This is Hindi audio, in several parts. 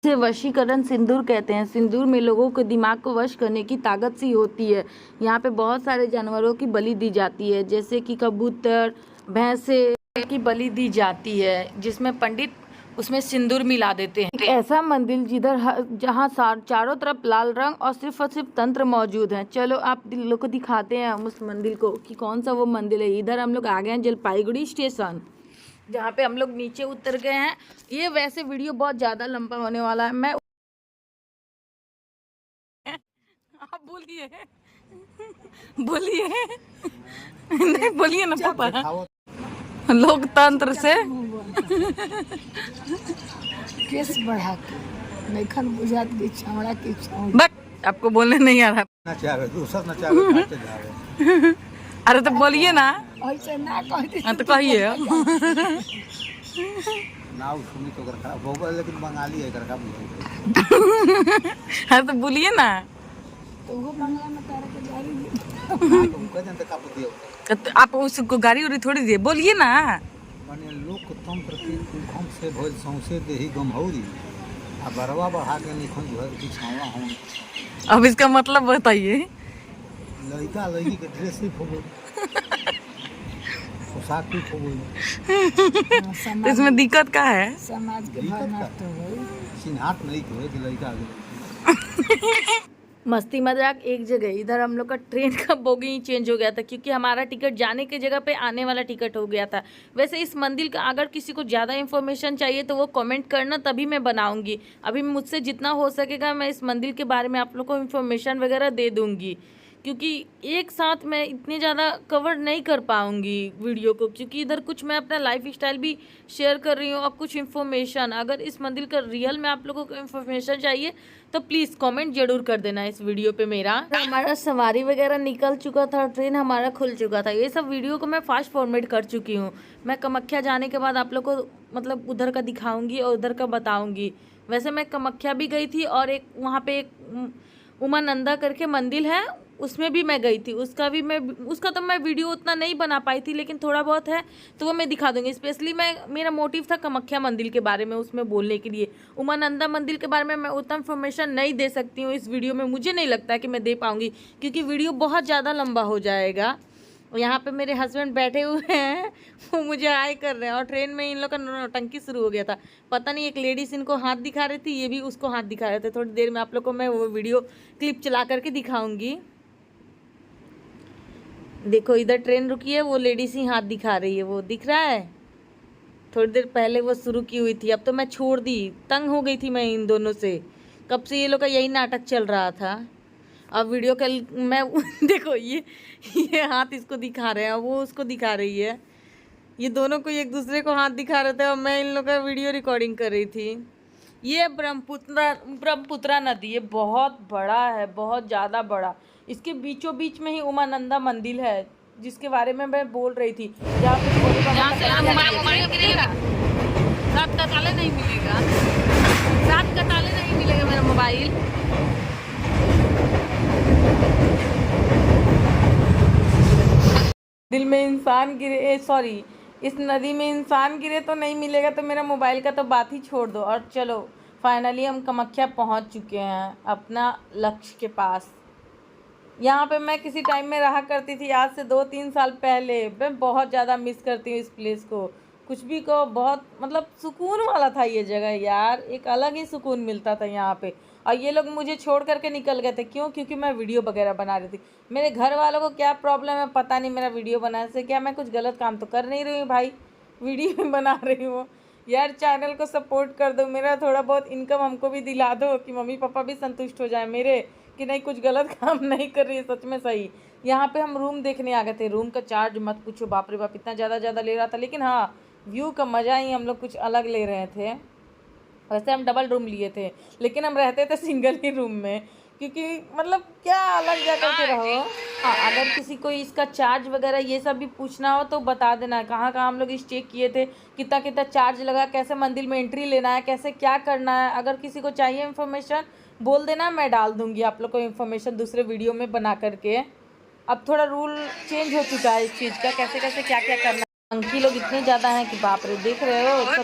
इसे वशीकरण सिंदूर कहते हैं। सिंदूर में लोगों के दिमाग को वश करने की ताकत सी होती है। यहाँ पे बहुत सारे जानवरों की बलि दी जाती है, जैसे कि कबूतर, भैंसे की बलि दी जाती है, जिसमें पंडित उसमें सिंदूर मिला देते हैं। एक ऐसा मंदिर जहाँ चारों तरफ लाल रंग और सिर्फ तंत्र मौजूद हैं। चलो आप लोग को दिखाते हैं हम उस मंदिर को कि कौन सा वो मंदिर है। इधर हम लोग आ गए हैं जलपाईगुड़ी स्टेशन, जहाँ पे हम लोग नीचे उतर गए हैं। ये वैसे वीडियो बहुत ज़्यादा लंबा होने वाला है। मैं आप बोलिए बोलिए नहीं बोलिए ना पापा। लोकतंत्र से केस बढ़ा के नैखन बुझात की छावड़ा की छावड़ा। बट आपको बोलने नहीं आ रहा। अरे तो बोलिए ना। ऐसे ना कहती हाँ तो कहिए। नाव सुनी तो करका बहुत, लेकिन बंगाली है करका बुझे। हाँ तो बोलिए ना। तो वो बंगला में तारा के जारी दी। तुमको जानते का दियो। तो आप उसको गाड़ी उड़ी थोड़ी दिए, बोलिए ना। माने लोकतंत्र के हम से भइल सौंसे देही गमहौरी आ बरवा बढ़ा के निखन घर की छावा हम। अब इसका मतलब बताइए। लड़का लड़की के ड्रेस ही फोगो, पोशाक भी फोगो। तो इसमें दिक्कत का है? समाज के भरनाट हो सिन्हाट नहीं हो कि लड़का मस्ती मजाक एक जगह। इधर हम लोग का ट्रेन का बोगी ही चेंज हो गया था, क्योंकि हमारा टिकट जाने की जगह पे आने वाला टिकट हो गया था। वैसे इस मंदिर का अगर किसी को ज़्यादा इन्फॉर्मेशन चाहिए तो वो कमेंट करना, तभी मैं बनाऊंगी। अभी मुझसे जितना हो सकेगा मैं इस मंदिर के बारे में आप लोग को इन्फॉर्मेशन वगैरह दे दूँगी, क्योंकि एक साथ मैं इतने ज़्यादा कवर नहीं कर पाऊँगी वीडियो को, क्योंकि इधर कुछ मैं अपना लाइफ स्टाइल भी शेयर कर रही हूँ और कुछ इन्फॉर्मेशन। अगर इस मंदिर का रियल में आप लोगों को इन्फॉर्मेशन चाहिए तो प्लीज़ कमेंट जरूर कर देना इस वीडियो पे। मेरा हमारा सवारी वगैरह निकल चुका था, ट्रेन हमारा खुल चुका था। ये सब वीडियो को मैं फास्ट फॉर्मेट कर चुकी हूँ। मैं कामाख्या जाने के बाद आप लोग को मतलब उधर का दिखाऊँगी और उधर का बताऊँगी। वैसे मैं कामाख्या भी गई थी, और एक वहाँ पे एक उमानंदा करके मंदिर है, उसमें भी मैं गई थी। उसका तो मैं वीडियो उतना नहीं बना पाई थी, लेकिन थोड़ा बहुत है तो वो मैं दिखा दूंगी। स्पेशली मेरा मोटिव था कामाख्या मंदिर के बारे में उसमें बोलने के लिए। उमानंदा मंदिर के बारे में मैं उतना इन्फॉर्मेशन नहीं दे सकती हूँ इस वीडियो में। मुझे नहीं लगता है कि मैं दे पाऊँगी, क्योंकि वीडियो बहुत ज़्यादा लंबा हो जाएगा। यहाँ पे मेरे हस्बैंड बैठे हुए हैं, वो मुझे हाय कर रहे हैं, और ट्रेन में इन लोग का नौटंकी शुरू हो गया था। पता नहीं, एक लेडीज इनको हाथ दिखा रही थी, ये भी उसको हाथ दिखा रहे थे। थोड़ी देर में आप लोग को मैं वो वीडियो क्लिप चला करके दिखाऊंगी। देखो इधर ट्रेन रुकी है, वो लेडीज ही हाथ दिखा रही है, वो दिख रहा है। थोड़ी देर पहले वो शुरू की हुई थी, अब तो मैं छोड़ दी। तंग हो गई थी मैं इन दोनों से, कब से ये लोग का यही नाटक चल रहा था। अब वीडियो कल मैं देखो ये हाथ इसको दिखा रहे हैं, वो उसको दिखा रही है। ये दोनों को एक दूसरे को हाथ दिखा रहे थे, और मैं इन लोग का वीडियो रिकॉर्डिंग कर रही थी। ये ब्रह्मपुत्रा नदी, ये बहुत बड़ा है, बहुत ज़्यादा बड़ा। इसके बीचों बीच में ही उमानंदा मंदिर है, जिसके बारे में मैं बोल रही थी। रात का ताले नहीं मिलेगा, रात का ताले नहीं मिलेगा मेरा मोबाइल। दिल में इंसान गिरे, सॉरी, इस नदी में इंसान गिरे तो नहीं मिलेगा, तो मेरा मोबाइल का तो बात ही छोड़ दो। और चलो फाइनली हम कामाख्या पहुंच चुके हैं अपना लक्ष्य के पास। यहाँ पे मैं किसी टाइम में रहा करती थी, आज से 2-3 साल पहले। मैं बहुत ज़्यादा मिस करती हूँ इस प्लेस को। कुछ भी को बहुत मतलब सुकून वाला था ये जगह यार, एक अलग ही सुकून मिलता था यहाँ पे। और ये लोग मुझे छोड़ करके निकल गए थे, क्यों? क्योंकि मैं वीडियो वगैरह बना रही थी। मेरे घर वालों को क्या प्रॉब्लम है पता नहीं मेरा वीडियो बनाने से। क्या मैं कुछ गलत काम तो कर नहीं रही हूँ भाई, वीडियो बना रही हूँ यार। चैनल को सपोर्ट कर दो, मेरा थोड़ा बहुत इनकम हमको भी दिला दो, कि मम्मी पापा भी संतुष्ट हो जाए मेरे कि नहीं कुछ गलत काम नहीं कर रही है। सच में सही। यहाँ पे हम रूम देखने आ गए थे, रूम का चार्ज मत पूछो, बाप रे बाप इतना ज़्यादा ले रहा था। लेकिन हाँ, व्यू का मज़ा ही हम लोग कुछ अलग ले रहे थे। वैसे हम डबल रूम लिए थे, लेकिन हम रहते थे सिंगल ही रूम में, क्योंकि मतलब क्या अलग जा करके रहो। हाँ, अगर किसी को इसका चार्ज वगैरह ये सब भी पूछना हो तो बता देना, कहाँ कहाँ हम लोग स्टे किए थे, कितना कितना चार्ज लगा, कैसे मंदिर में एंट्री लेना है, कैसे क्या करना है। अगर किसी को चाहिए इन्फॉर्मेशन बोल देना, मैं डाल दूँगी आप लोग को इन्फॉर्मेशन दूसरे वीडियो में बना करके। अब थोड़ा रूल चेंज हो चुका है इस चीज़ का, कैसे कैसे क्या क्या करना है। अंकी लोग इतने ज़्यादा हैं कि बाप रे, देख रहे हो सब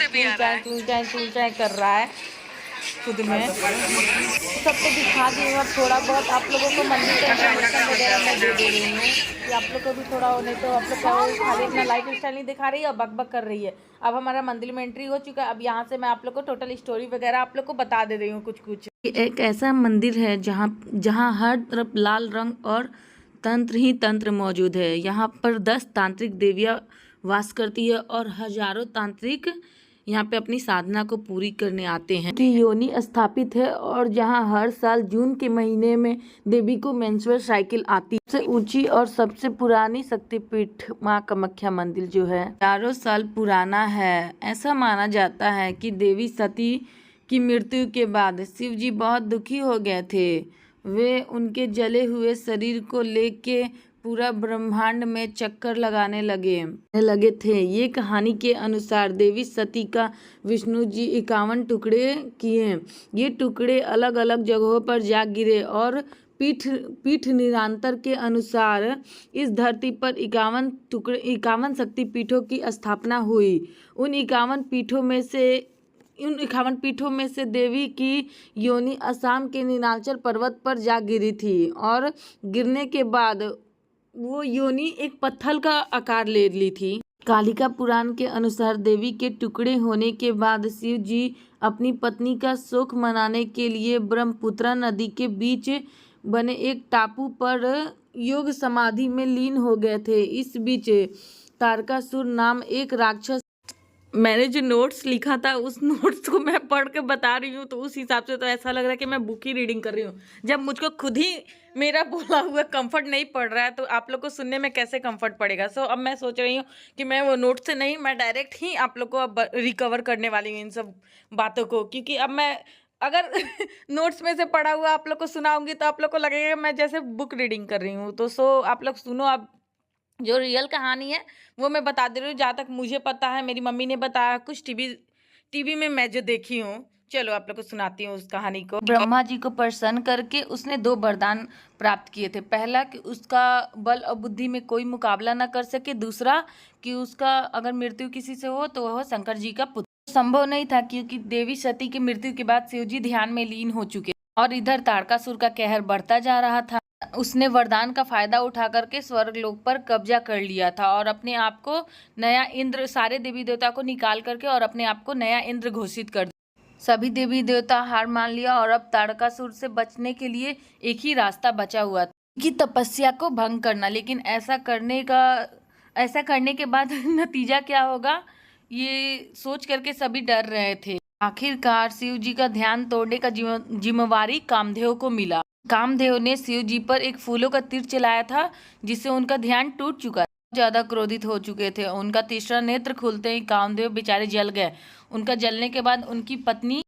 चूं चाय कर रहा है। खुद में। सबको दिखा दी हूँ, अब थोड़ा बहुत आप लोगों को मंदिर का इन्फॉर्मेशन वगैरह मैं दे दे रही हूँ कि आप लोग को भी थोड़ा हो, नहीं तो आप लोग क्या हो, खाली अपना लाइफ स्टाइल नहीं दिखा रही है और बक बक कर रही है। अब हमारा मंदिर में एंट्री हो चुका है, अब यहाँ से मैं आप लोग को टोटल स्टोरी वगैरह आप लोग को बता दे रही हूँ कुछ कुछ। एक ऐसा मंदिर है जहाँ हर तरफ लाल रंग और तंत्र ही तंत्र मौजूद है। यहाँ पर 10 तांत्रिक देवियाँ वास करती है और हजारों तांत्रिक यहाँ पे अपनी साधना को पूरी करने आते हैं। योनि स्थापित है और जहाँ हर साल जून के महीने में देवी को मेंस्ट्रुअल साइकिल आती है। सबसे ऊंची और सबसे पुरानी शक्तिपीठ माँ कामाख्या मंदिर जो है 400 साल पुराना है। ऐसा माना जाता है कि देवी सती की मृत्यु के बाद शिव जी बहुत दुखी हो गए थे। वे उनके जले हुए शरीर को लेके पूरा ब्रह्मांड में चक्कर लगाने लगे थे। ये कहानी के अनुसार देवी सती का विष्णु जी 51 टुकड़े किए। ये टुकड़े अलग अलग जगहों पर जा गिरे और पीठ निरांतर के अनुसार इस धरती पर 51 शक्तिपीठों की स्थापना हुई। उन 51 पीठों में से देवी की योनि असम के नीलांचल पर्वत पर जा गिरी थी और गिरने के बाद वो योनि एक पत्थर का आकार ले ली थी। कालिका पुराण के अनुसार देवी के टुकड़े होने के बाद शिव जी अपनी पत्नी का शोक मनाने के लिए ब्रह्मपुत्र नदी के बीच बने एक टापू पर योग समाधि में लीन हो गए थे। इस बीच तारकासुर नाम एक राक्षस, मैंने जो नोट्स लिखा था उस नोट्स को मैं पढ़ के बता रही हूँ, तो उस हिसाब से तो ऐसा लग रहा है कि मैं बुक ही रीडिंग कर रही हूँ। जब मुझको खुद ही मेरा बोला हुआ कंफर्ट नहीं पड़ रहा है तो आप लोग को सुनने में कैसे कंफर्ट पड़ेगा। सो अब मैं सोच रही हूँ कि मैं वो नोट से नहीं, मैं डायरेक्ट ही आप लोग को अब रिकवर करने वाली हूँ इन सब बातों को, क्योंकि अब मैं अगर नोट्स में से पढ़ा हुआ आप लोग को सुनाऊंगी तो आप लोग को लगेगा मैं जैसे बुक रीडिंग कर रही हूँ। तो सो आप लोग सुनो, अब जो रियल कहानी है वो मैं बता दे रही हूँ, जहाँ तक मुझे पता है, मेरी मम्मी ने बताया, कुछ टीवी में मैं जो देखी हूँ। चलो आप लोग को सुनाती हूँ उस कहानी को। ब्रह्मा जी को प्रसन्न करके उसने 2 वरदान प्राप्त किए थे। पहला कि उसका बल और बुद्धि में कोई मुकाबला न कर सके, दूसरा कि उसका अगर मृत्यु किसी से हो तो वह शंकर जी का पुत्र। संभव नहीं था क्योंकि देवी सती की मृत्यु के बाद शिव जी ध्यान में लीन हो चुके और इधर तारकासुर का कहर बढ़ता जा रहा था। उसने वरदान का फायदा उठा करके स्वर्ग लोक पर कब्जा कर लिया था और अपने आप को नया इंद्र, सारे देवी देवता को निकाल करके और अपने आप को नया इंद्र घोषित कर दिया। सभी देवी देवता हार मान लिया और अब तारकासुर से बचने के लिए एक ही रास्ता बचा हुआ था कि तपस्या को भंग करना। लेकिन ऐसा करने के बाद नतीजा क्या होगा ये सोच करके सभी डर रहे थे। आखिरकार शिव जी का ध्यान तोड़ने का जिम्मेवारी कामदेव को मिला। कामदेव ने शिव जी पर एक फूलों का तीर चलाया था जिससे उनका ध्यान टूट चुका था। ज्यादा क्रोधित हो चुके थे। उनका तीसरा नेत्र खुलते ही कामदेव बेचारे जल गए। उनका जलने के बाद उनकी पत्नी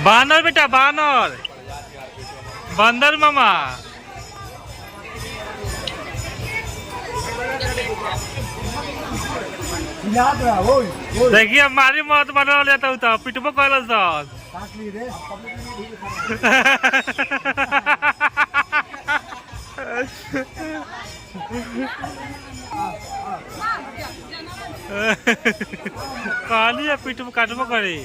बानर बेटा बानर, बंदर मामा। देखिए मारी मौत बना लेता हूँ तो पिटबो कहल सर। कहलिए पिटबो काटबो करे।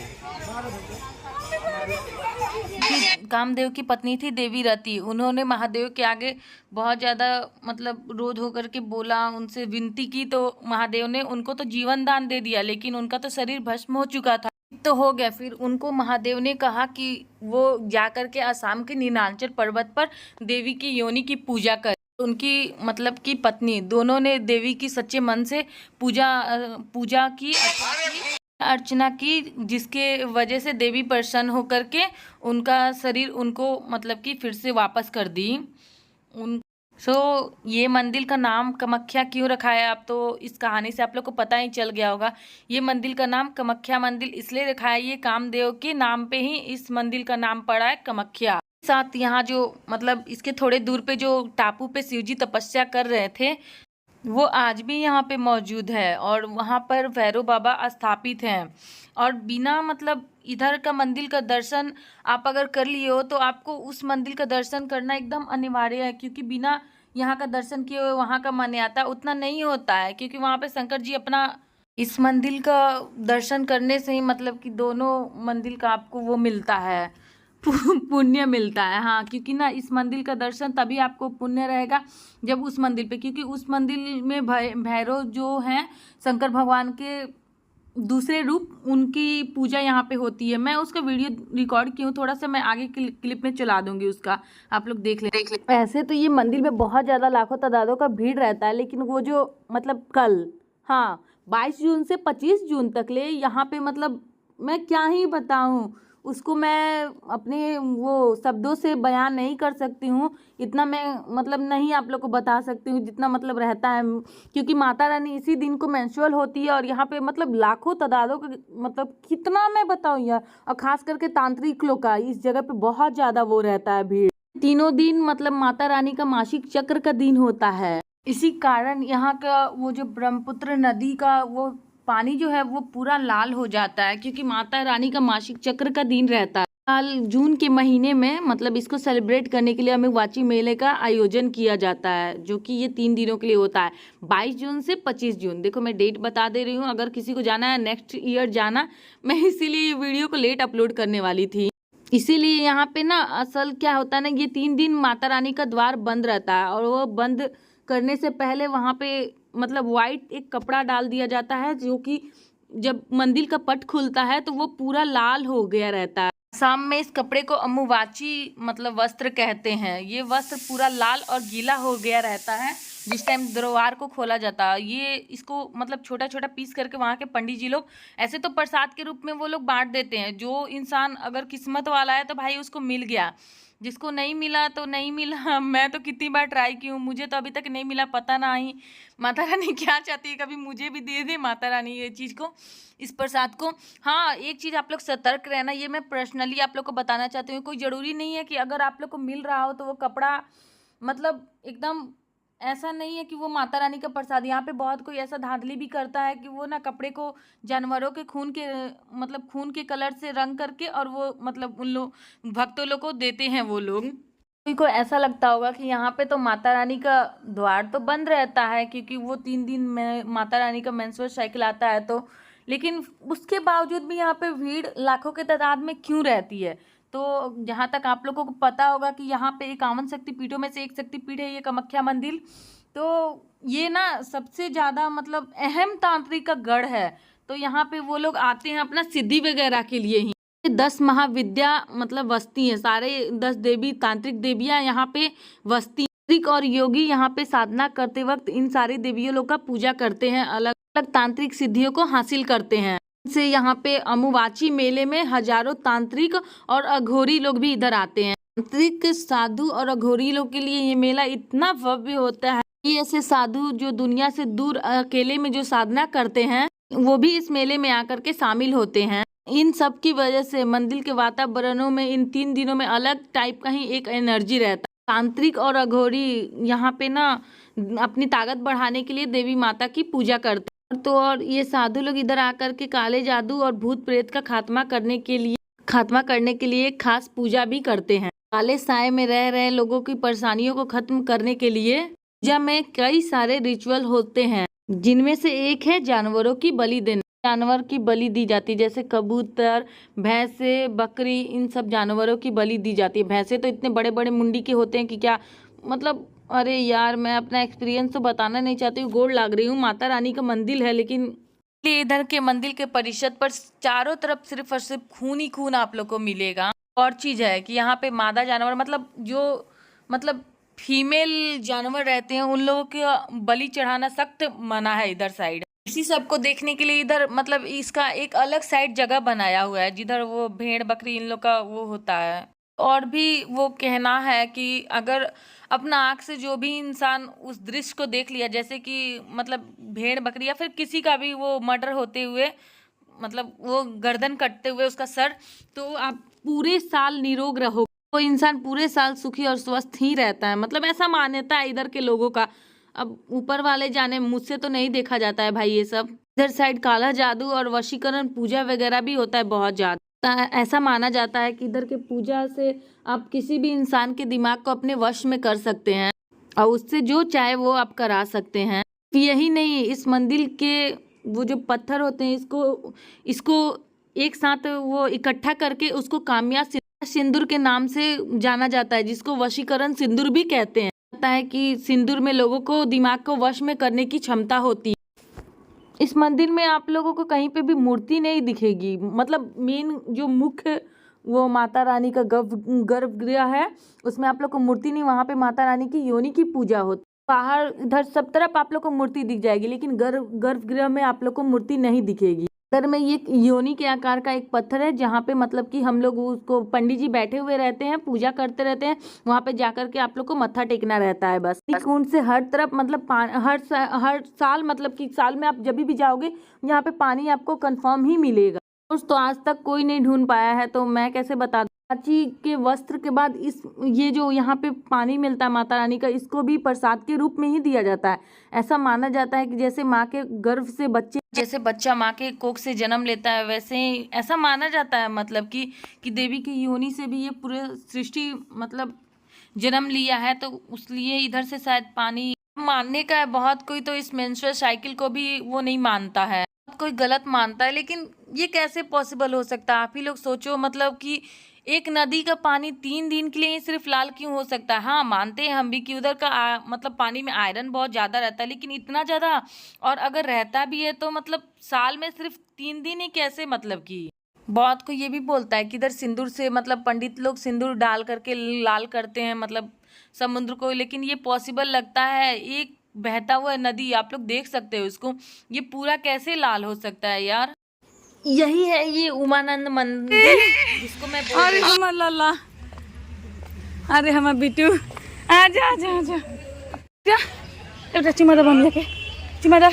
कामदेव की पत्नी थी देवी रति। उन्होंने महादेव के आगे बहुत ज़्यादा मतलब रोध होकर के बोला, उनसे विनती की, तो महादेव ने उनको तो जीवन दान दे दिया, लेकिन उनका तो शरीर भस्म हो चुका था। तो हो गया। फिर उनको महादेव ने कहा कि वो जाकर के असम के नीलांचल पर्वत पर देवी की योनि की पूजा कर। उनकी मतलब की पत्नी दोनों ने देवी की सच्चे मन से पूजा की, अर्चना की, जिसके वजह से देवी प्रसन्न होकर के उनका शरीर उनको मतलब कि फिर से वापस कर दी। ये मंदिर का नाम कामाख्या क्यों रखा है, आप तो इस कहानी से आप लोग को पता ही चल गया होगा। ये मंदिर का नाम कामाख्या मंदिर इसलिए रखा है, ये कामदेव के नाम पे ही इस मंदिर का नाम पड़ा है कामाख्या। साथ यहाँ जो मतलब इसके थोड़े दूर पे जो टापू पे शिवजी तपस्या कर रहे थे वो आज भी यहाँ पे मौजूद है और वहाँ पर भैरव बाबा स्थापित हैं। और बिना मतलब इधर का मंदिर का दर्शन आप अगर कर लिए हो तो आपको उस मंदिर का दर्शन करना एकदम अनिवार्य है, क्योंकि बिना यहाँ का दर्शन किए हुए वहाँ का मान्यता उतना नहीं होता है, क्योंकि वहाँ पे शंकर जी अपना इस मंदिर का दर्शन करने से ही मतलब कि दोनों मंदिर का आपको वो मिलता है, पुण्य मिलता है। हाँ, क्योंकि ना इस मंदिर का दर्शन तभी आपको पुण्य रहेगा जब उस मंदिर पे, क्योंकि उस मंदिर में भैरव जो हैं शंकर भगवान के दूसरे रूप, उनकी पूजा यहाँ पे होती है। मैं उसका वीडियो रिकॉर्ड की हूँ, थोड़ा सा मैं आगे क्लिप में चला दूंगी उसका, आप लोग देख ले। ऐसे तो ये मंदिर में बहुत ज़्यादा लाखों तादादों का भीड़ रहता है, लेकिन वो जो मतलब कल, हाँ 22 जून से 25 जून तक ले यहाँ पे मतलब मैं क्या ही बताऊँ, उसको मैं अपने वो शब्दों से बयान नहीं कर सकती हूँ। इतना मैं मतलब नहीं आप लोग को बता सकती हूँ जितना मतलब रहता है, क्योंकि माता रानी इसी दिन को मेंस्ट्रुअल होती है और यहाँ पे मतलब लाखों तादादों का मतलब कितना मैं बताऊँ यार। और खास करके तांत्रिक लोग का इस जगह पे बहुत ज़्यादा वो रहता है भीड़। तीनों दिन मतलब माता रानी का मासिक चक्र का दिन होता है, इसी कारण यहाँ का वो जो ब्रह्मपुत्र नदी का वो पानी जो है वो पूरा लाल हो जाता है, क्योंकि माता रानी का मासिक चक्र का दिन रहता है। साल जून के महीने में मतलब इसको सेलिब्रेट करने के लिए अम्बुबाची मेले का आयोजन किया जाता है, जो कि ये 3 दिनों के लिए होता है, 22 जून से 25 जून। देखो मैं डेट बता दे रही हूँ, अगर किसी को जाना है नेक्स्ट ईयर जाना, मैं इसीलिए ये वीडियो को लेट अपलोड करने वाली थी। इसीलिए यहाँ पे ना असल क्या होता है ना, ये 3 दिन माता रानी का द्वार बंद रहता है और वो बंद करने से पहले वहाँ पे मतलब वाइट एक कपड़ा डाल दिया जाता है, जो कि जब मंदिर का पट खुलता है तो वो पूरा लाल हो गया रहता है। शाम में इस कपड़े को अम्बुबाची मतलब वस्त्र कहते हैं। ये वस्त्र पूरा लाल और गीला हो गया रहता है जिस टाइम द्वार को खोला जाता है। ये इसको मतलब छोटा छोटा पीस करके वहाँ के पंडित जी लोग ऐसे तो प्रसाद के रूप में वो लोग बांट देते हैं। जो इंसान अगर किस्मत वाला है तो भाई उसको मिल गया, जिसको नहीं मिला तो नहीं मिला। मैं तो कितनी बार ट्राई की हूँ, मुझे तो अभी तक नहीं मिला। पता नहीं माता रानी क्या चाहती है, कभी मुझे भी दे दे माता रानी ये चीज़ को, इस प्रसाद को। हाँ, एक चीज़ आप लोग सतर्क रहना, ये मैं पर्सनली आप लोग को बताना चाहती हूँ। कोई ज़रूरी नहीं है कि अगर आप लोग को मिल रहा हो तो वो कपड़ा मतलब एकदम ऐसा नहीं है कि वो माता रानी का प्रसाद। यहाँ पे बहुत कोई ऐसा धांधली भी करता है कि वो ना कपड़े को जानवरों के खून के मतलब खून के कलर से रंग करके और वो मतलब उन लोग भक्तों लोग को देते हैं वो लोग। कोई को ऐसा लगता होगा कि यहाँ पे तो माता रानी का द्वार तो बंद रहता है, क्योंकि वो 3 दिन में माता रानी का मेंस्ट्रुअल साइकिल आता है, तो लेकिन उसके बावजूद भी यहाँ पे भीड़ लाखों के तादाद में क्यों रहती है। तो जहाँ तक आप लोगों को पता होगा कि यहाँ पे 51 शक्तिपीठों में से एक शक्तिपीठ है ये कामाख्या मंदिर। तो ये ना सबसे ज़्यादा मतलब अहम तांत्रिक का गढ़ है, तो यहाँ पे वो लोग आते हैं अपना सिद्धि वगैरह के लिए ही। 10 महाविद्या मतलब बसती हैं, सारे 10 देवी तांत्रिक देवियाँ यहाँ पे बसती। तांत्रिक और योगी यहाँ पे साधना करते वक्त इन सारी देवियों लोग का पूजा करते हैं, अलग अलग तांत्रिक सिद्धियों को हासिल करते हैं। से यहाँ पे अम्बुबाची मेले में हजारों तांत्रिक और अघोरी लोग भी इधर आते हैं। तांत्रिक साधु और अघोरी लोग के लिए ये मेला इतना भव्य होता है कि ऐसे साधु जो दुनिया से दूर अकेले में जो साधना करते हैं वो भी इस मेले में आकर के शामिल होते हैं। इन सब की वजह से मंदिर के वातावरणों में इन 3 दिनों में अलग टाइप का ही एक एनर्जी रहता है। तांत्रिक और अघोरी यहाँ पे ना अपनी ताकत बढ़ाने के लिए देवी माता की पूजा करते हैं। तो और ये साधु लोग इधर आकर के काले जादू और भूत प्रेत का खात्मा करने के लिए एक खास पूजा भी करते हैं। काले साए में रह रहे लोगों की परेशानियों को खत्म करने के लिए पूजा में कई सारे रिचुअल होते हैं, जिनमें से एक है जानवरों की बलि देना। जानवर की बलि दी जाती है, जैसे कबूतर, भैंसे, बकरी, इन सब जानवरों की बलि दी जाती है। भैंसे तो इतने बड़े बड़े मुंडी के होते हैं कि क्या मतलब, अरे यार मैं अपना एक्सपीरियंस तो बताना नहीं चाहती हूँ, गोड़ लाग रही हूँ। माता रानी का मंदिर है, लेकिन इधर के मंदिर के परिसर पर चारों तरफ सिर्फ और सिर्फ खून ही खून आप लोग को मिलेगा। और चीज़ है कि यहाँ पे मादा जानवर मतलब जो मतलब फीमेल जानवर रहते हैं उन लोगों के बलि चढ़ाना सख्त मना है इधर साइड। इसी सब को देखने के लिए इधर मतलब इसका एक अलग साइड जगह बनाया हुआ है, जिधर वो भेड़ बकरी इन लोग का वो होता है। और भी वो कहना है कि अगर अपना आँख से जो भी इंसान उस दृश्य को देख लिया, जैसे कि मतलब भेड़ बकरी या फिर किसी का भी वो मर्डर होते हुए, मतलब वो गर्दन कटते हुए उसका सर, तो आप पूरे साल निरोग रहो। वो इंसान पूरे साल सुखी और स्वस्थ ही रहता है। मतलब ऐसा मान्यता है इधर के लोगों का। अब ऊपर वाले जाने, मुझसे तो नहीं देखा जाता है भाई ये सब। इधर साइड काला जादू और वशीकरण पूजा वगैरह भी होता है बहुत ज्यादा। ऐसा माना जाता है कि इधर के पूजा से आप किसी भी इंसान के दिमाग को अपने वश में कर सकते हैं और उससे जो चाहे वो आप करा सकते हैं। यही नहीं, इस मंदिर के वो जो पत्थर होते हैं, इसको एक साथ वो इकट्ठा करके उसको कामया सिंदूर के नाम से जाना जाता है, जिसको वशीकरण सिंदूर भी कहते हैं। पता है कि सिंदूर में लोगों को दिमाग को वश में करने की क्षमता होती है। इस मंदिर में आप लोगों को कहीं पे भी मूर्ति नहीं दिखेगी। मतलब मेन जो मुख्य वो माता रानी का गर्भगृह है, उसमें आप लोग को मूर्ति नहीं, वहाँ पे माता रानी की योनि की पूजा होती है। बाहर इधर सब तरफ आप लोग को मूर्ति दिख जाएगी, लेकिन गर्भगृह में आप लोग को मूर्ति नहीं दिखेगी। अंदर में ये योनि के आकार का एक पत्थर है, जहाँ पे मतलब कि हम लोग उसको, पंडित जी बैठे हुए रहते हैं, पूजा करते रहते हैं, वहाँ पे जाकर के आप लोग को मत्था टेकना रहता है बस। कुंड से हर तरफ मतलब हर साल, मतलब कि साल में आप जब भी जाओगे यहाँ पे पानी आपको कंफर्म ही मिलेगा। तो आज तक कोई नहीं ढूंढ पाया है, तो मैं कैसे बता दूं। प्राची के वस्त्र के बाद ये जो यहाँ पे पानी मिलता है माता रानी का, इसको भी प्रसाद के रूप में ही दिया जाता है। ऐसा माना जाता है कि जैसे माँ के गर्भ से जैसे बच्चा माँ के कोख से जन्म लेता है, वैसे ही ऐसा माना जाता है। मतलब कि देवी की योनि से भी ये पूरे सृष्टि मतलब जन्म लिया है, तो उसलिए इधर से शायद पानी मानने का है। बहुत कोई तो इस मेंस्ट्रुअल साइकिल को भी वो नहीं मानता है, कोई गलत मानता है, लेकिन ये कैसे पॉसिबल हो सकता है? आप ही लोग सोचो। मतलब कि एक नदी का पानी 3 दिन के लिए सिर्फ लाल क्यों हो सकता है? हाँ, मानते हैं हम भी कि उधर का मतलब पानी में आयरन बहुत ज़्यादा रहता है, लेकिन इतना ज़्यादा, और अगर रहता भी है तो मतलब साल में सिर्फ 3 दिन ही कैसे? मतलब कि बहुत को ये भी बोलता है कि इधर सिंदूर से मतलब पंडित लोग सिंदूर डाल करके लाल करते हैं मतलब समुद्र को, लेकिन ये पॉसिबल लगता है? एक बहता हुआ नदी आप लोग देख सकते हो उसको, ये पूरा कैसे लाल हो सकता है यार? यही है ये उमानंद मंदिर जिसको मैं बोल रही हूँ। हमर लल्ला, अरे हमर बिटू, आजा आजा आजा जा, एउटा चिमा दब हम लेके चिमा दा।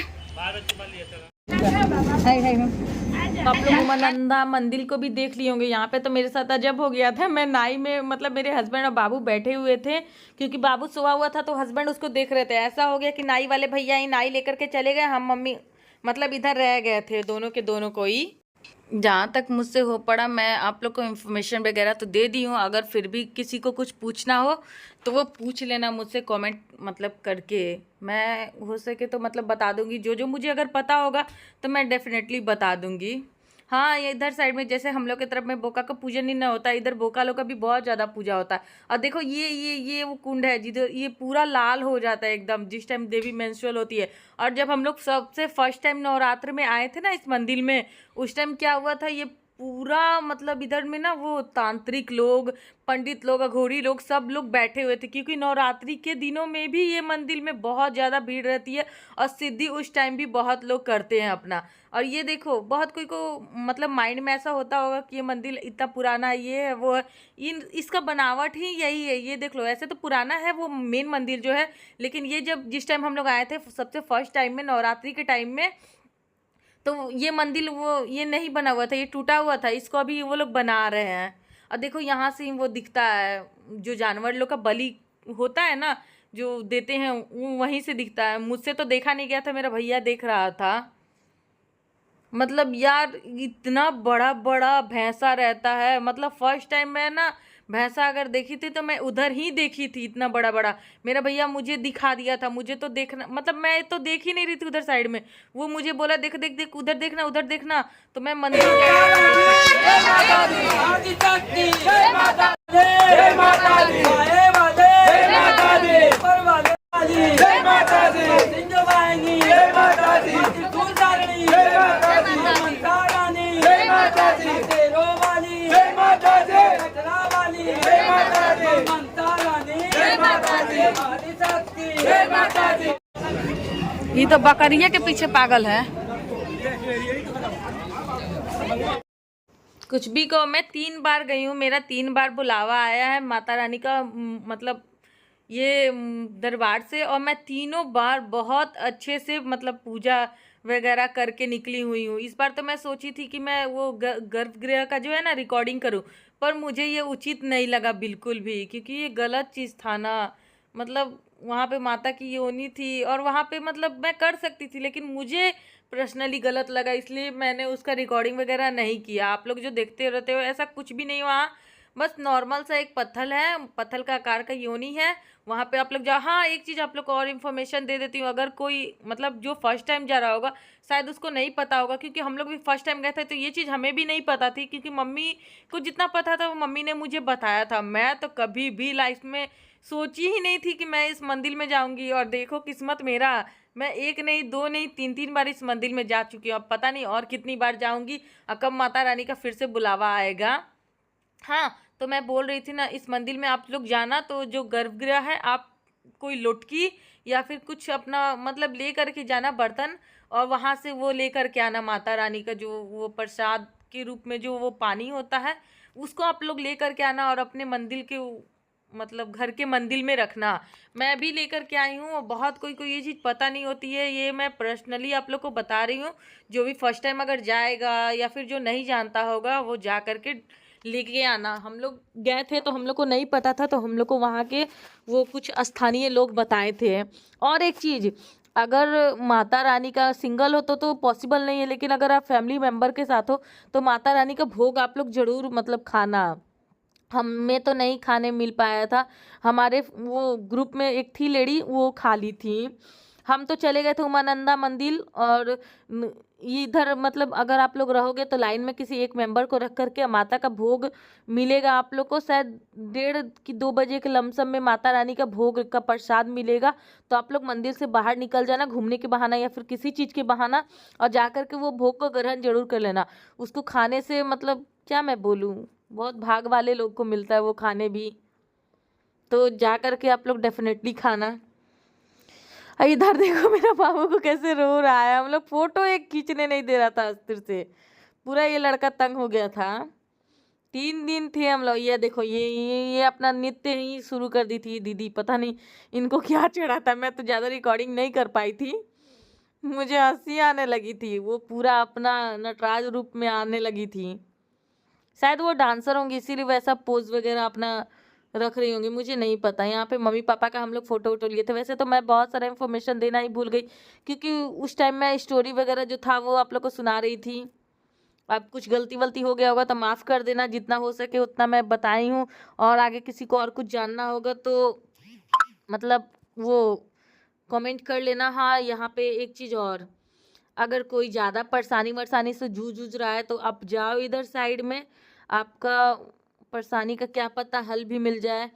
आप लोग उमानंदा मंदिर को भी देख लिए होंगे। यहाँ पे तो मेरे साथ अजब हो गया था। मैं नाई में, मतलब मेरे हस्बैंड और बाबू बैठे हुए थे, क्योंकि बाबू सोया हुआ था तो हस्बैंड उसको देख रहे थे। ऐसा हो गया कि नाई वाले भैया ही नाई लेकर के चले गए, हम मम्मी मतलब इधर रह गए थे, दोनों के दोनों को ही। जहाँ तक मुझसे हो पड़ा मैं आप लोग को इन्फॉर्मेशन वगैरह तो दे दी हूँ। अगर फिर भी किसी को कुछ पूछना हो तो वो पूछ लेना मुझसे कमेंट मतलब करके, मैं हो सके तो मतलब बता दूंगी। जो मुझे अगर पता होगा तो मैं डेफिनेटली बता दूंगी। हाँ, ये इधर साइड में जैसे हम लोग की तरफ में बोका का पूजन नहीं ना होता, इधर बोका लोग का भी बहुत ज़्यादा पूजा होता है। और देखो ये वो कुंड है जिधर ये पूरा लाल हो जाता है एकदम जिस टाइम देवी मेंस्ट्रुअल होती है। और जब हम लोग सबसे फर्स्ट टाइम नवरात्र में आए थे ना इस मंदिर में, उस टाइम क्या हुआ था, ये पूरा मतलब इधर में ना वो तांत्रिक लोग, पंडित लोग, अघोरी लोग, सब लोग बैठे हुए थे, क्योंकि नवरात्रि के दिनों में भी ये मंदिर में बहुत ज़्यादा भीड़ रहती है और सिद्धि उस टाइम भी बहुत लोग करते हैं अपना। और ये देखो, बहुत कोई को मतलब माइंड में ऐसा होता होगा कि ये मंदिर इतना पुराना ये है वो है, इसका बनावट ही यही है। ये देख लो, ऐसे तो पुराना है वो मेन मंदिर जो है, लेकिन ये जिस टाइम हम लोग आए थे सबसे फर्स्ट टाइम में नवरात्रि के टाइम में, तो ये मंदिर वो ये नहीं बना हुआ था, ये टूटा हुआ था, इसको अभी वो लोग बना रहे हैं। और देखो यहाँ से ही वो दिखता है जो जानवर लोग का बलि होता है ना, जो देते हैं, वो वहीं से दिखता है। मुझसे तो देखा नहीं गया था, मेरा भैया देख रहा था। मतलब यार इतना बड़ा बड़ा भैंसा रहता है। मतलब फर्स्ट टाइम मैं ना भैंसा अगर देखी थी तो मैं उधर ही देखी थी, इतना बड़ा बड़ा। मेरा भैया मुझे दिखा दिया था, मुझे तो देखना, मतलब मैं तो देख ही नहीं रही थी उधर साइड में, वो मुझे बोला देख देख देख उधर देखना उधर देखना, तो मैं मंदिर ये तो बकरिया के पीछे पागल है। कुछ भी कहो, मैं 3 बार गई हूँ, मेरा 3 बार बुलावा आया है माता रानी का मतलब ये दरबार से, और मैं तीनों बार बहुत अच्छे से मतलब पूजा वगैरह करके निकली हुई हूँ। इस बार तो मैं सोची थी कि मैं वो गर्भगृह का जो है ना रिकॉर्डिंग करूँ, पर मुझे ये उचित नहीं लगा बिल्कुल भी, क्योंकि ये गलत चीज़ था ना। मतलब वहाँ पे माता की योनी थी और वहाँ पे मतलब मैं कर सकती थी, लेकिन मुझे पर्सनली गलत लगा, इसलिए मैंने उसका रिकॉर्डिंग वगैरह नहीं किया। आप लोग जो देखते रहते हो ऐसा कुछ भी नहीं वहाँ, बस नॉर्मल सा एक पत्थर है, पत्थर का आकार का योनी है, वहाँ पे आप लोग जाओ। हाँ, एक चीज़ आप लोग को और इन्फॉर्मेशन दे देती हूँ, अगर कोई मतलब जो फर्स्ट टाइम जा रहा होगा शायद उसको नहीं पता होगा, क्योंकि हम लोग भी फर्स्ट टाइम गए थे तो ये चीज़ हमें भी नहीं पता थी, क्योंकि मम्मी को जितना पता था वो मम्मी ने मुझे बताया था। मैं तो कभी भी लाइफ में सोची ही नहीं थी कि मैं इस मंदिर में जाऊंगी, और देखो किस्मत मेरा, मैं एक नहीं, दो नहीं, 3 बार इस मंदिर में जा चुकी हूँ। अब पता नहीं और कितनी बार जाऊंगी, और कब माता रानी का फिर से बुलावा आएगा। हाँ, तो मैं बोल रही थी ना, इस मंदिर में आप लोग जाना तो जो गर्भगृह है, आप कोई लोटकी या फिर कुछ अपना मतलब ले करके जाना बर्तन, और वहाँ से वो ले करके आना माता रानी का जो वो प्रसाद के रूप में जो वो पानी होता है, उसको आप लोग ले करके आना, और अपने मंदिर के मतलब घर के मंदिर में रखना। मैं भी लेकर के आई हूँ, और बहुत कोई को ये चीज़ पता नहीं होती है, ये मैं पर्सनली आप लोग को बता रही हूँ। जो भी फर्स्ट टाइम अगर जाएगा या फिर जो नहीं जानता होगा वो जा करके लेके आना। हम लोग गए थे तो हम लोग को नहीं पता था, तो हम लोग को वहाँ के वो कुछ स्थानीय लोग बताए थे। और एक चीज़, अगर माता रानी का सिंगल हो तो पॉसिबल नहीं है, लेकिन अगर आप फैमिली मेम्बर के साथ हो तो माता रानी का भोग आप लोग ज़रूर मतलब खाना। हमें तो नहीं खाने मिल पाया था, हमारे वो ग्रुप में एक थी लेडी, वो खा ली थी। हम तो चले गए थे उमानंदा मंदिर, और इधर मतलब अगर आप लोग रहोगे तो लाइन में किसी एक मेंबर को रख करके माता का भोग मिलेगा आप लोग को, शायद 1:30 की 2 बजे के लमसम में माता रानी का भोग का प्रसाद मिलेगा। तो आप लोग मंदिर से बाहर निकल जाना घूमने के बहाना या फिर किसी चीज़ के बहाना, और जा कर के वो भोग को ग्रहण जरूर कर लेना। उसको खाने से मतलब क्या मैं बोलूँ, बहुत भाग वाले लोग को मिलता है वो खाने भी, तो जा करके आप लोग डेफिनेटली खाना। इधर देखो मेरा बाबू को कैसे रो रहा है, हम लोग फोटो एक खींचने नहीं दे रहा था अस्थिर से, पूरा ये लड़का तंग हो गया था। 3 दिन थे हम लोग। ये देखो ये अपना नृत्य ही शुरू कर दी थी दीदी, पता नहीं इनको क्या चढ़ा था। मैं तो ज़्यादा रिकॉर्डिंग नहीं कर पाई थी, मुझे हंसी आने लगी थी, वो पूरा अपना नटराज रूप में आने लगी थी। शायद वो डांसर होंगी इसीलिए वैसा पोज वगैरह अपना रख रही होंगी, मुझे नहीं पता। यहाँ पे मम्मी पापा का हम लोग फोटो वोटो लिए थे। वैसे तो मैं बहुत सारा इन्फॉर्मेशन देना ही भूल गई, क्योंकि उस टाइम मैं स्टोरी वगैरह जो था वो आप लोग को सुना रही थी। अब कुछ गलती वलती हो गया होगा तो माफ़ कर देना, जितना हो सके उतना मैं बताई हूँ। और आगे किसी को और कुछ जानना होगा तो मतलब वो कमेंट कर लेना। हाँ, यहाँ पे एक चीज़ और, अगर कोई ज़्यादा परेशानी वरसानी से जूझ रहा है तो आप जाओ इधर साइड में, आपका परेशानी का क्या पता हल भी मिल जाए।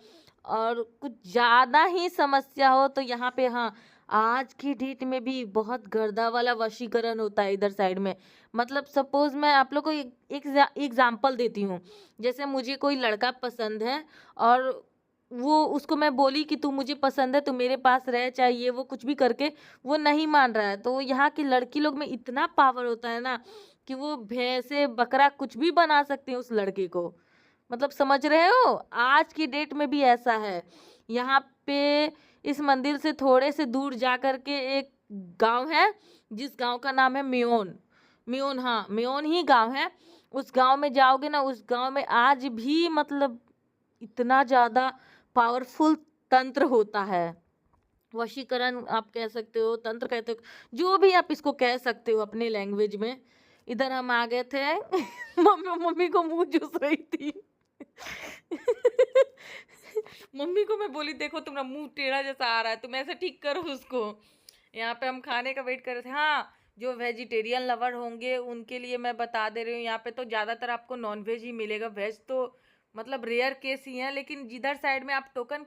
और कुछ ज़्यादा ही समस्या हो तो यहाँ पे, हाँ, आज की डेट में भी बहुत गर्दा वाला वशीकरण होता है इधर साइड में। मतलब सपोज मैं आप लोग को एक एग्जाम्पल देती हूँ। जैसे मुझे कोई लड़का पसंद है, और वो उसको मैं बोली कि तू मुझे पसंद है, तू मेरे पास रह, चाहिए वो कुछ भी करके, वो नहीं मान रहा है। तो यहाँ की लड़की लोग में इतना पावर होता है ना कि वो भैंसे बकरा कुछ भी बना सकते हैं उस लड़के को। मतलब समझ रहे हो, आज की डेट में भी ऐसा है। यहाँ पे इस मंदिर से थोड़े से दूर जा कर के एक गांव है, जिस गांव का नाम है मेयोन। मेयोन, हाँ मेयोन ही गांव है। उस गांव में जाओगे ना, उस गांव में आज भी मतलब इतना ज़्यादा पावरफुल तंत्र होता है। वशीकरण आप कह सकते हो, तंत्र कहते हो, जो भी आप इसको कह सकते हो अपने लैंग्वेज में। इधर हम आ गए थे मम्मी को मुंह चूस रही थी मम्मी को मैं बोली देखो तुम्हारा मुंह टेढ़ा जैसा आ रहा है, तुम ऐसे ठीक करो उसको। यहाँ पे हम खाने का वेट कर रहे थे। हाँ, जो वेजिटेरियन लवर होंगे उनके लिए मैं बता दे रही हूँ, यहाँ पे तो ज़्यादातर आपको नॉन वेज ही मिलेगा, वेज तो मतलब रेयर केस ही है। लेकिन जिधर साइड में आप टोकन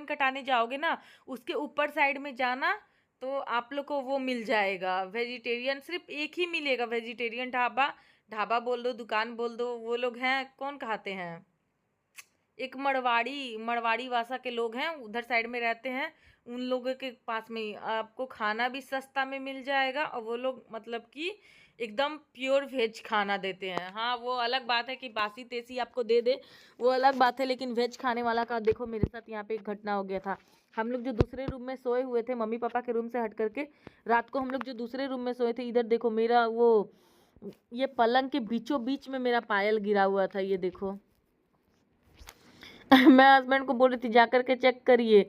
कटाने जाओगे ना, उसके ऊपर साइड में जाना तो आप लोग को वो मिल जाएगा। वेजिटेरियन सिर्फ एक ही मिलेगा, वेजिटेरियन ढाबा बोल दो, दुकान बोल दो। वो लोग हैं, कौन कहते हैं, एक मड़वाड़ी भाषा के लोग हैं, उधर साइड में रहते हैं। उन लोगों के पास में ही आपको खाना भी सस्ता में मिल जाएगा, और वो लोग मतलब कि एकदम प्योर वेज खाना देते हैं। हाँ वो अलग बात है कि बासी तेसी आपको दे दे, वो अलग बात है, लेकिन वेज खाने वाला का देखो मेरे साथ यहाँ पे एक घटना हो गया था। हम लोग जो दूसरे रूम में सोए हुए थे, मम्मी पापा के रूम से हट करके रात को हम लोग जो दूसरे रूम में सोए थे, इधर देखो मेरा वो ये पलंग के बीचों बीच में मेरा पायल गिरा हुआ था, ये देखो। मैं हस्बैंड को बोल रही थी जा करके चेक करिए,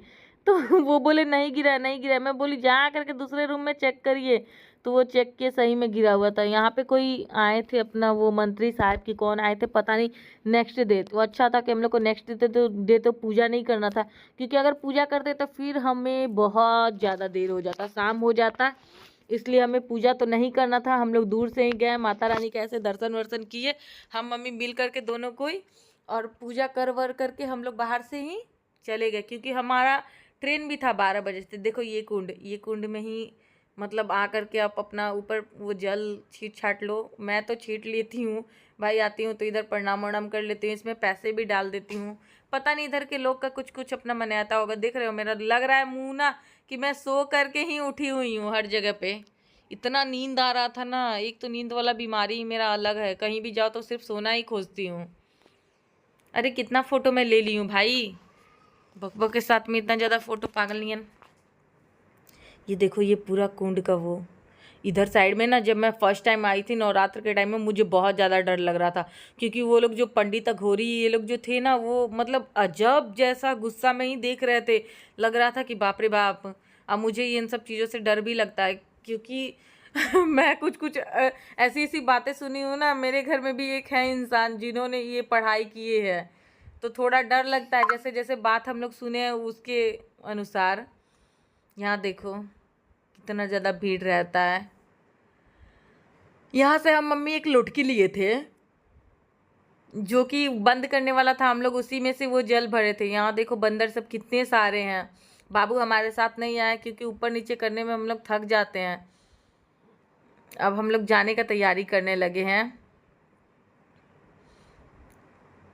तो वो बोले नहीं गिरा नहीं गिरा। मैं बोली जा करके दूसरे रूम में चेक करिए, तो वो चेक किए, सही में गिरा हुआ था। यहाँ पे कोई आए थे अपना वो मंत्री साहब की कौन आए थे पता नहीं, नेक्स्ट डे। तो अच्छा था कि हम लोग को नेक्स्ट डे तो पूजा नहीं करना था, क्योंकि अगर पूजा करते तो फिर हमें बहुत ज़्यादा देर हो जाता, शाम हो जाता, इसलिए हमें पूजा तो नहीं करना था। हम लोग दूर से ही गए, माता रानी का ऐसे दर्शन वर्शन किए, हम मम्मी मिल करके दोनों कोई, और पूजा कर वर करके हम लोग बाहर से ही चले गए, क्योंकि हमारा ट्रेन भी था 12 बजे से। देखो ये कुंड में ही मतलब आ करके आप अपना ऊपर वो जल छीट छाट लो। मैं तो छीट लेती हूँ भाई, आती हूँ तो इधर प्रणाम वणाम कर लेती हूँ, इसमें पैसे भी डाल देती हूँ। पता नहीं इधर के लोग का कुछ कुछ अपना मन आता होगा। देख रहे हो मेरा लग रहा है मुँह ना कि मैं सो करके ही उठी हुई हूँ हर जगह पे, इतना नींद आ रहा था ना। एक तो नींद वाला बीमारी मेरा अलग है, कहीं भी जाओ तो सिर्फ सोना ही खोजती हूँ। अरे कितना फ़ोटो मैं ले ली हूँ भाई, बकबक के साथ में इतना ज़्यादा फ़ोटो, पागल नियन। ये देखो ये पूरा कुंड का वो इधर साइड में ना, जब मैं फर्स्ट टाइम आई थी नवरात्र के टाइम में, मुझे बहुत ज़्यादा डर लग रहा था, क्योंकि वो लोग जो पंडित अघोरी ये लोग जो थे ना, वो मतलब अजब जैसा गुस्सा में ही देख रहे थे। लग रहा था कि बाप रे बाप। अब मुझे इन सब चीज़ों से डर भी लगता है, क्योंकि मैं कुछ ऐसी ऐसी बातें सुनी हूँ ना। मेरे घर में भी एक है इंसान जिन्होंने ये पढ़ाई किए है, तो थोड़ा डर लगता है जैसे जैसे बात हम लोग सुने हैं उसके अनुसार। यहाँ देखो कितना ज़्यादा भीड़ रहता है। यहाँ से हम मम्मी एक लुटकी लिए थे, जो कि बंद करने वाला था, हम लोग उसी में से वो जल भरे थे। यहाँ देखो बंदर सब कितने सारे हैं। बाबू हमारे साथ नहीं आए क्योंकि ऊपर नीचे करने में हम लोग थक जाते हैं। अब हम लोग जाने का तैयारी करने लगे हैं।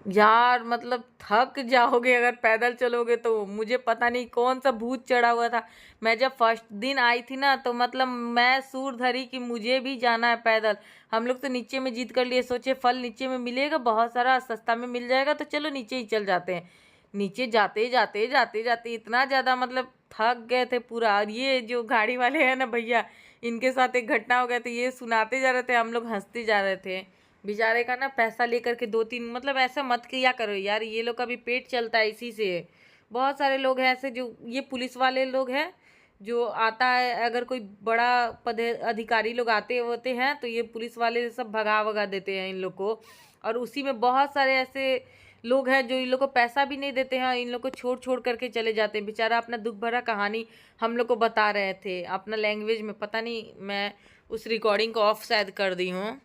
यार मतलब थक जाओगे अगर पैदल चलोगे तो। मुझे पता नहीं कौन सा भूत चढ़ा हुआ था। मैं जब फर्स्ट दिन आई थी ना, तो मतलब मैं सूर धरी कि मुझे भी जाना है पैदल। हम लोग तो नीचे में जीत कर लिए, सोचे फल नीचे में मिलेगा बहुत सारा, सस्ता में मिल जाएगा, तो चलो नीचे ही चल जाते हैं। नीचे जाते जाते जाते जाते इतना ज़्यादा मतलब थक गए थे पूरा। और ये जो गाड़ी वाले हैं ना भैया, इनके साथ एक घटना हो गया था, ये सुनाते जा रहे थे, हम लोग हंसते जा रहे थे। बेचारे का ना पैसा लेकर के 2-3, मतलब ऐसा मत किया करो यार, ये लोग का भी पेट चलता है इसी से। बहुत सारे लोग हैं ऐसे, जो ये पुलिस वाले लोग हैं, जो आता है अगर कोई बड़ा पद अधिकारी लोग आते होते हैं, तो ये पुलिस वाले सब भगा भगा देते हैं इन लोग को। और उसी में बहुत सारे ऐसे लोग हैं जो इन लोग को पैसा भी नहीं देते हैं, इन लोग को छोड़ छोड़ करके चले जाते हैं। बेचारा अपना दुख भरा कहानी हम लोग को बता रहे थे अपना लैंग्वेज में। पता नहीं मैं उस रिकॉर्डिंग को ऑफ शायद कर दी हूँ,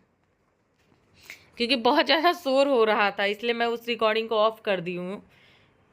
क्योंकि बहुत ज़्यादा शोर हो रहा था, इसलिए मैं उस रिकॉर्डिंग को ऑफ कर दी हूँ।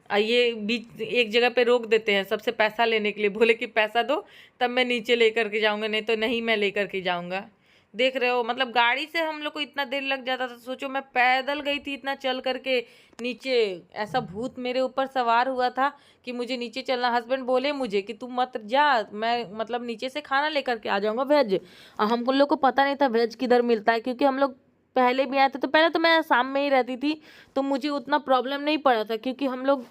ये बीच एक जगह पे रोक देते हैं सबसे पैसा लेने के लिए, बोले कि पैसा दो तब मैं नीचे लेकर के जाऊँगा, नहीं तो नहीं मैं लेकर के जाऊँगा। देख रहे हो मतलब गाड़ी से हम लोग को इतना देर लग जाता था। सोचो मैं पैदल गई थी इतना चल करके नीचे। ऐसा भूत मेरे ऊपर सवार हुआ था कि मुझे नीचे चलना। हस्बैंड बोले मुझे कि तुम मत जा, मैं मतलब नीचे से खाना लेकर के आ जाऊँगा वेज। हम लोग को पता नहीं था वेज किधर मिलता है, क्योंकि हम लोग पहले भी आए थे, तो पहले तो मैं शाम में ही रहती थी, तो मुझे उतना प्रॉब्लम नहीं पड़ा था, क्योंकि हम लोग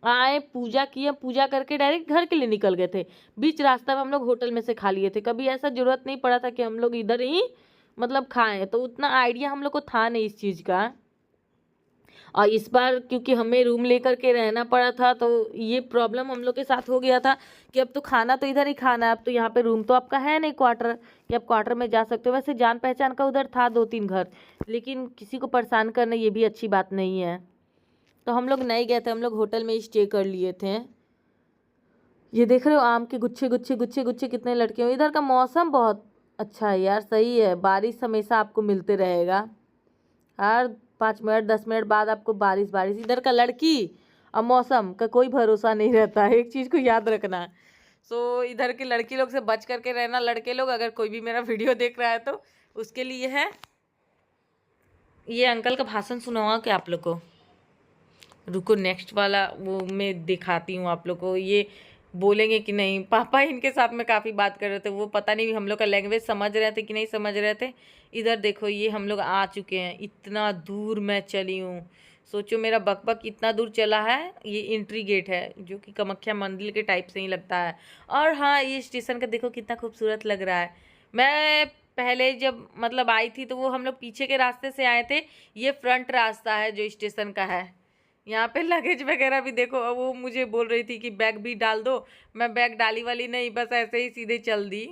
आए पूजा किए, पूजा करके डायरेक्ट घर के लिए निकल गए थे। बीच रास्ता में हम लोग होटल में से खा लिए थे, कभी ऐसा ज़रूरत नहीं पड़ा था कि हम लोग इधर ही मतलब खाएं। तो उतना आइडिया हम लोग को था नहीं इस चीज़ का। और इस बार क्योंकि हमें रूम लेकर के रहना पड़ा था, तो ये प्रॉब्लम हम लोग के साथ हो गया था कि अब तो खाना तो इधर ही खाना है। अब तो यहाँ पे रूम तो आपका है नहीं क्वार्टर, कि आप क्वार्टर में जा सकते हो। वैसे जान पहचान का उधर था 2-3 घर, लेकिन किसी को परेशान करना ये भी अच्छी बात नहीं है, तो हम लोग नहीं गए थे, हम लोग होटल में ही स्टे कर लिए थे। ये देख रहे हो आम के गुच्छे गुच्छे गुच्छे गुच्छे कितने लटके हुए। इधर का मौसम बहुत अच्छा है यार, सही है। बारिश हमेशा आपको मिलते रहेगा, हर 5 मिनट 10 मिनट बाद आपको बारिश बारिश। इधर का लड़की और मौसम का कोई भरोसा नहीं रहता है, एक चीज़ को याद रखना। सो इधर के लड़की लोग से बच करके रहना। लड़के लोग अगर कोई भी मेरा वीडियो देख रहा है तो उसके लिए है। ये अंकल का भाषण सुनाऊंगा क्या आप लोग को? रुको नेक्स्ट वाला वो मैं दिखाती हूँ आप लोग को। ये बोलेंगे कि नहीं। पापा इनके साथ में काफ़ी बात कर रहे थे, वो पता नहीं हम लोग का लैंग्वेज समझ रहे थे कि नहीं समझ रहे थे। इधर देखो ये हम लोग आ चुके हैं, इतना दूर मैं चली हूँ। सोचो मेरा बकबक इतना दूर चला है। ये एंट्री गेट है जो कि कामाख्या मंदिर के टाइप से ही लगता है। और हाँ, ये स्टेशन का देखो कितना खूबसूरत लग रहा है। मैं पहले जब मतलब आई थी तो वो हम लोग पीछे के रास्ते से आए थे, ये फ्रंट रास्ता है जो स्टेशन का है। यहाँ पे लगेज वगैरह भी देखो, वो मुझे बोल रही थी कि बैग भी डाल दो, मैं बैग डाली वाली नहीं, बस ऐसे ही सीधे चल दी।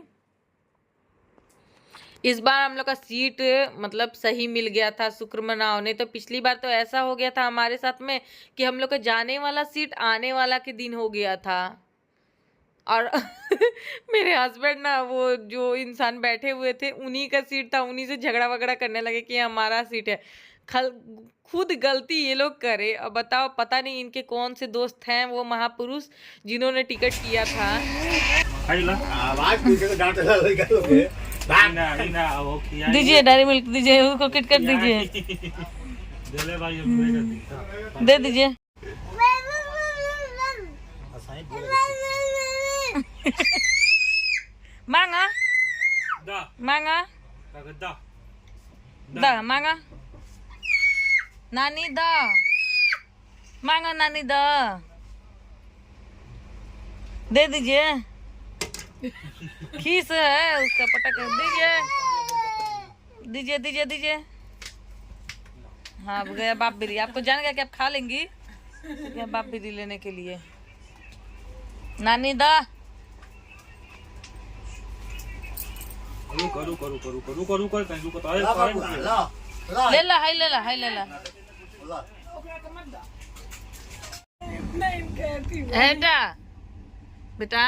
इस बार हम लोग का सीट मतलब सही मिल गया था, शुक्र मनाओ। नहीं तो पिछली बार तो ऐसा हो गया था हमारे साथ में कि हम लोग का जाने वाला सीट आने वाला के दिन हो गया था। और मेरे हस्बैंड ना, वो जो इंसान बैठे हुए थे उन्हीं का सीट था, उन्हीं से झगड़ा वगड़ा करने लगे कि हमारा सीट है। खुद गलती ये लोग करे। अब बताओ, पता नहीं इनके कौन से दोस्त हैं वो महापुरुष जिन्होंने टिकट किया था। दीजिए डेयरी मिल्क दीजिए, उसको किटकैट दीजिए, दे दीजिए। मांगा मांगा दा मांगा नानी दा मांगा नानी दा, दे दीजिए। खीस है उसका, पटक दीजिए दीजिए दीजिए दीजिए। हाँ अब गया बाप बिरी, आपको जान गया कि आप खा लेंगी, गया बाप बिरी लेने के लिए। नानी दा ले ला, हाय ले ला, हाय ले ला। बेटा बेटा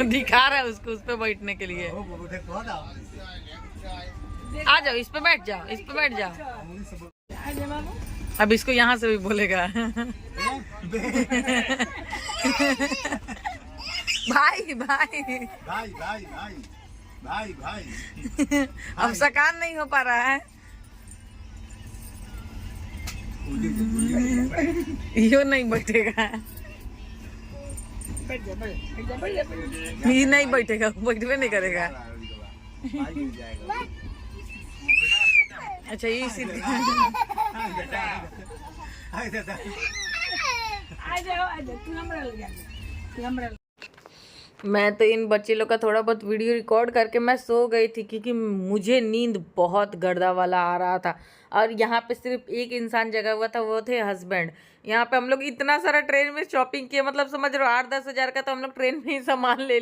दिखा रहा है उसको उस पे बैठने के लिए। आ जाओ, इस पे बैठ जाओ, इस पे बैठ जाओ। अब इसको यहाँ से भी बोलेगा। भाई भाई भाई भाई भाई भाई भाई अब सकान नहीं हो पा रहा है। यो नहीं बैठेगा, ये नहीं बैठेगा, बैठवे नहीं करेगा। अच्छा ये सीधे मैं तो इन बच्चे लोग का थोड़ा बहुत वीडियो रिकॉर्ड करके मैं सो गई थी, क्योंकि मुझे नींद बहुत गर्दा वाला आ रहा था। और यहाँ पे सिर्फ एक इंसान जगा हुआ था, वो थे हस्बैंड। यहाँ पे हम लोग इतना सारा ट्रेन में शॉपिंग किया, मतलब समझ रहे हो 8-10 हज़ार का तो हम लोग ट्रेन में ही सामान ले